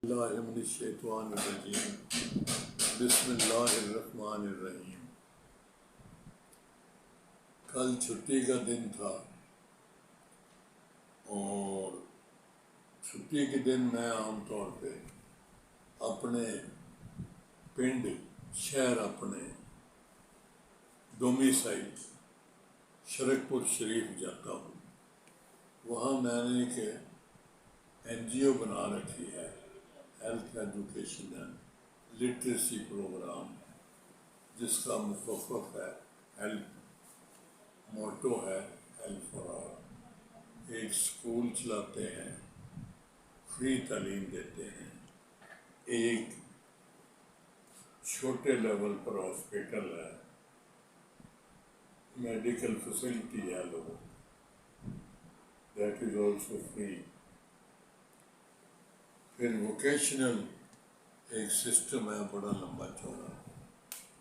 اللہ من الشیطان الرجیم بسم اللہ الرحمن الرحیم۔ کل چھٹی کا دن تھا اور چھٹی کے دن میں عام طور پہ اپنے پنڈ شہر اپنے ڈومیسائل شرکپور شریف جاتا ہوں۔ وہاں میں نے ایک NGO بنا رکھی ہے، health education and literacy programme, جس کا مخفف ہے ہیلپ، موٹو ہے ہیلپ فار آل۔ ایک اسکول چلاتے ہیں، فری تعلیم دیتے ہیں، ایک چھوٹے لیول پر ہاسپٹل ہے، میڈیکل فیسلٹی ہے لوگوں، دیٹ از آلسو فری۔ پھر ووکیشنل ایک سسٹم ہے بڑا لمبا چوڑا،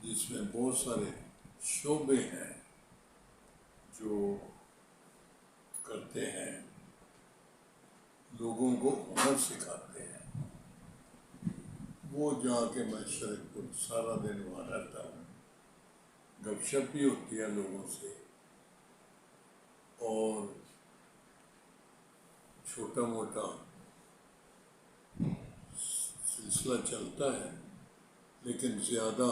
جس میں بہت سارے شعبے ہیں جو کرتے ہیں، لوگوں کو ہنر سکھاتے ہیں۔ وہ جا کے میں شرکپور سارا دن وہاں رہتا ہوں، گپ شپ بھی ہوتی ہے لوگوں سے، اور چھوٹا موٹا سلسلہ چلتا ہے، لیکن زیادہ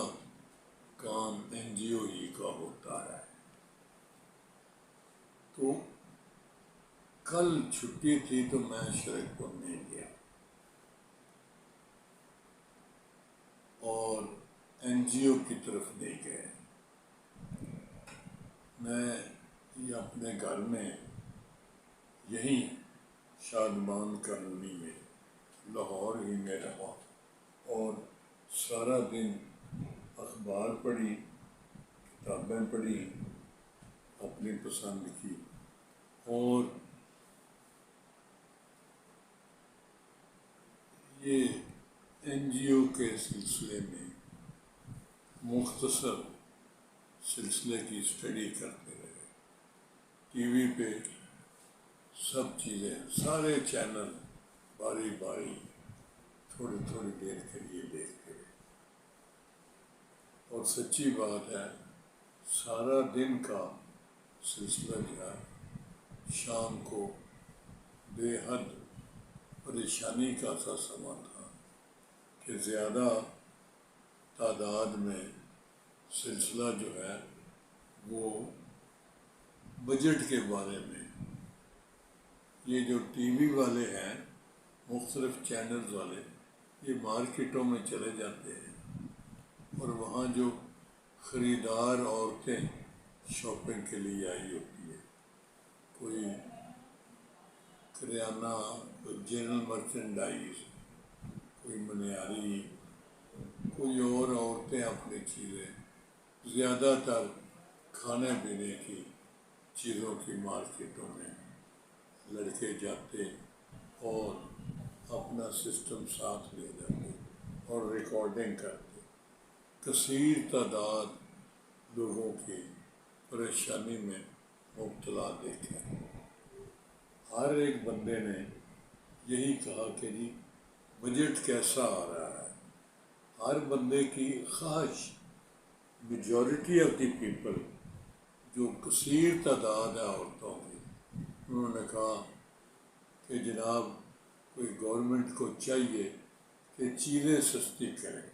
کام NGO ہی کا ہوتا ہے۔ تو کل چھٹی تھی تو میں شرکپور نہیں گیا، اور NGO کی طرف نہیں گئے۔ میں اپنے گھر میں یہیں شادمان کالونی میں لاہور ہی میں رہا، اور سارا دن اخبار پڑھی، کتابیں پڑھی اپنی پسند کی، اور یہ NGO کے سلسلے میں مختصر سلسلے کی اسٹڈی کرتے رہے۔ ٹی وی پہ سب چیزیں، سارے چینل باری باری تھوڑی تھوڑی دیر کے لیے دیکھتے رہے، اور سچی بات ہے سارا دن کا سلسلہ جو ہے شام کو بے حد پریشانی کا سا سما تھا کہ زیادہ تعداد میں سلسلہ جو ہے وہ بجٹ کے بارے میں۔ یہ جو ٹی وی والے ہیں، مختلف چینلز والے، یہ مارکیٹوں میں چلے جاتے ہیں، اور وہاں جو خریدار عورتیں شاپنگ کے لیے آئی ہوتی ہے، کوئی کریانہ، کوئی جنرل مرچنڈائز، کوئی منیاری، کوئی اور عورتیں اپنی چیزیں، زیادہ تر کھانے پینے کی چیزوں کی مارکیٹوں میں لڑکے جاتے اور اپنا سسٹم ساتھ لے جاتے اور ریکارڈنگ کرتے۔ کثیر تعداد لوگوں کی پریشانی میں مبتلا دیکھے۔ ہر ایک بندے نے یہی کہا کہ جی بجٹ کیسا آ رہا ہے۔ ہر بندے کی خواہش، میجورٹی آف دی پیپل، جو کثیر تعداد ہے عورتوں کی، انہوں نے کہا کہ جناب کوئی گورنمنٹ کو چاہیے کہ چیزیں سستی کریں،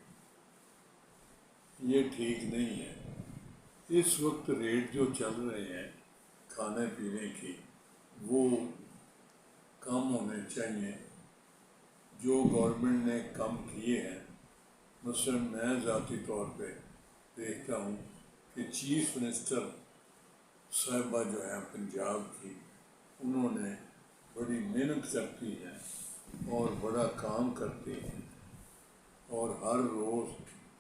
یہ ٹھیک نہیں ہے۔ اس وقت ریٹ جو چل رہے ہیں کھانے پینے کی، وہ کم ہونے چاہیے۔ جو گورنمنٹ نے کم کیے ہیں، مثلا میں ذاتی طور پہ دیکھتا ہوں کہ چیف منسٹر صاحبہ جو ہے پنجاب کی، انہوں نے بڑی محنت کرتی ہیں اور بڑا کام کرتی ہیں، اور ہر روز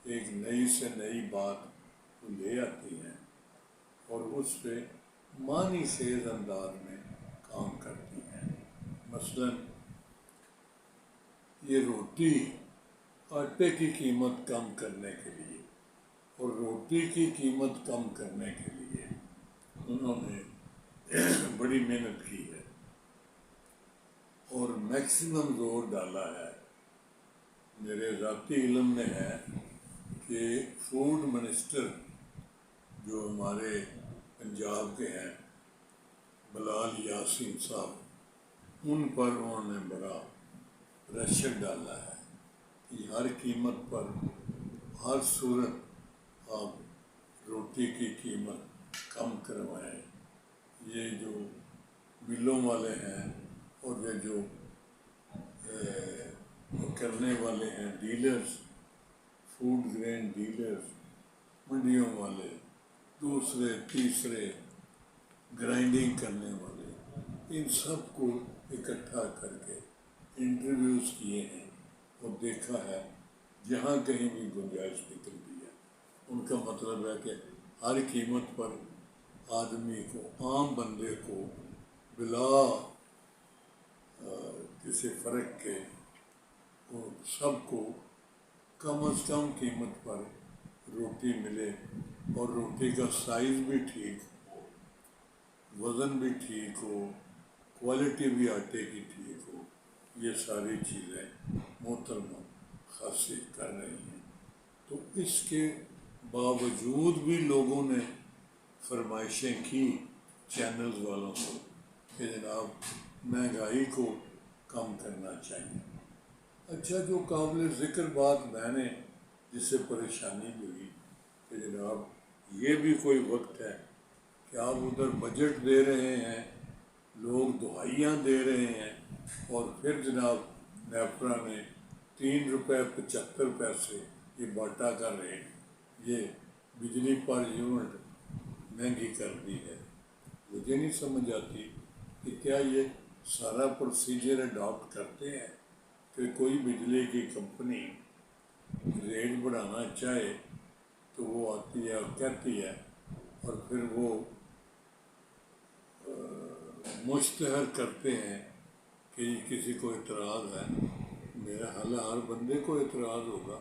ایک نئی سے نئی بات لے آتی ہیں، اور اس پہ معنی خیز انداز میں کام کرتی ہیں۔ مثلا یہ روٹی، آٹے کی قیمت کم کرنے کے لیے اور روٹی کی قیمت کم کرنے کے لیے انہوں نے بڑی محنت کی ہے، اور میکسیمم زور ڈالا ہے میرے ذاتی علم میں ہے کہ فوڈ منسٹر جو ہمارے پنجاب کے ہیں بلال یاسین صاحب، ان پر انہوں نے بڑا پریشر ڈالا ہے کہ ہر قیمت پر ہر صورت آپ روٹی کی قیمت کم کروائیں۔ یہ جو ملوں والے ہیں اور یہ جو کرنے والے ہیں ڈیلرز، فوڈ گرین ڈیلرز، منڈیوں والے، دوسرے تیسرے گرائنڈنگ کرنے والے، ان سب کو اکٹھا کر کے انٹرویوز کیے ہیں اور دیکھا ہے جہاں کہیں بھی گنجائش نکلتی ہے ان کا مطلب ہے کہ ہر قیمت پر آدمی کو، عام بندے کو بلا کسی فرق کے وہ سب کو کم از کم قیمت پر روٹی ملے اور روٹی کا سائز بھی ٹھیک ہو، وزن بھی ٹھیک ہو، کوالٹی بھی آٹے کی ٹھیک ہو۔ یہ ساری چیزیں محترمہ خاصیت کر رہی ہیں، تو اس کے باوجود بھی لوگوں نے فرمائشیں کی چینلز والوں سے کہ جناب مہنگائی کو کم کرنا چاہیے۔ اچھا، جو قابل ذکر بات میں نے جس سے پریشانی ہوئی کہ جناب یہ بھی کوئی وقت ہے کہ آپ ادھر بجٹ دے رہے ہیں، لوگ دہائیاں دے رہے ہیں، اور پھر جناب نیپرا نے 3 روپے 75 پیسے یہ باٹا کا ریٹ، یہ بجلی پر یونٹ مہنگی کر دی ہے۔ مجھے نہیں سمجھ آتی کہ کیا یہ سارا پروسیجر اڈاپٹ کرتے ہیں کہ کوئی بجلی کی کمپنی ریٹ بڑھانا چاہے تو وہ آتی ہے اور کہتی ہے، اور پھر وہ مشتہر کرتے ہیں کہ کسی کو اعتراض ہے۔ میرا حال ہے ہر بندے کو اعتراض ہوگا،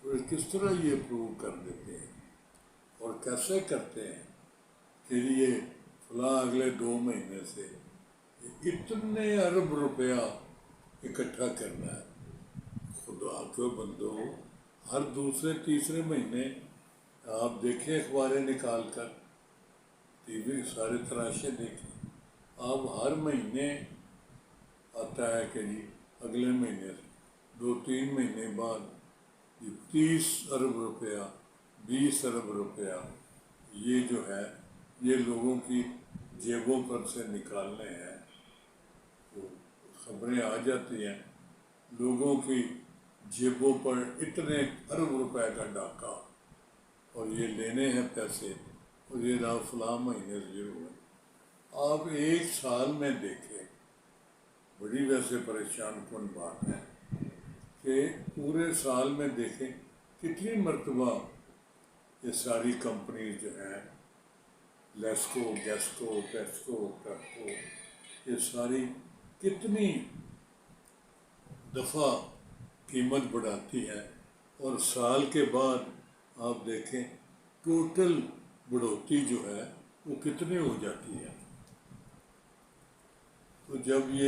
تو کس طرح یہ پروو کر دیتے ہیں اور کیسے کرتے ہیں کہ یہ فلاں اگلے 2 مہینے سے اتنے ارب روپیہ اکٹھا کرنا ہے۔ خدا کے بندو، ہر دوسرے تیسرے مہینے آپ دیکھیں اخباریں نکال کر، ٹی وی سارے تراشے دیکھیں، آپ ہر مہینے آتا ہے کہ جی اگلے مہینے 2-3 مہینے بعد 30 ارب روپیہ 20 ارب روپیہ یہ جو ہے یہ لوگوں کی جیبوں پر سے نکالنے ہیں۔ تو خبریں آ جاتی ہیں لوگوں کی جیبوں پر اتنے ارب روپے کا ڈاکہ، اور یہ لینے ہیں پیسے، اور یہ فلاں مہینے سے شروع ہے۔ آپ ایک سال میں دیکھیں، بڑی ویسے پریشان کن بات ہے کہ پورے سال میں دیکھیں کتنی مرتبہ یہ ساری کمپنیز جو ہیں، لیسکو، گیسکو، ٹیسکو، ٹرکو، یہ ساری کتنی دفعہ قیمت بڑھاتی ہے، اور سال کے بعد آپ دیکھیں ٹوٹل بڑھوتی جو ہے وہ کتنی ہو جاتی ہے۔ تو جب یہ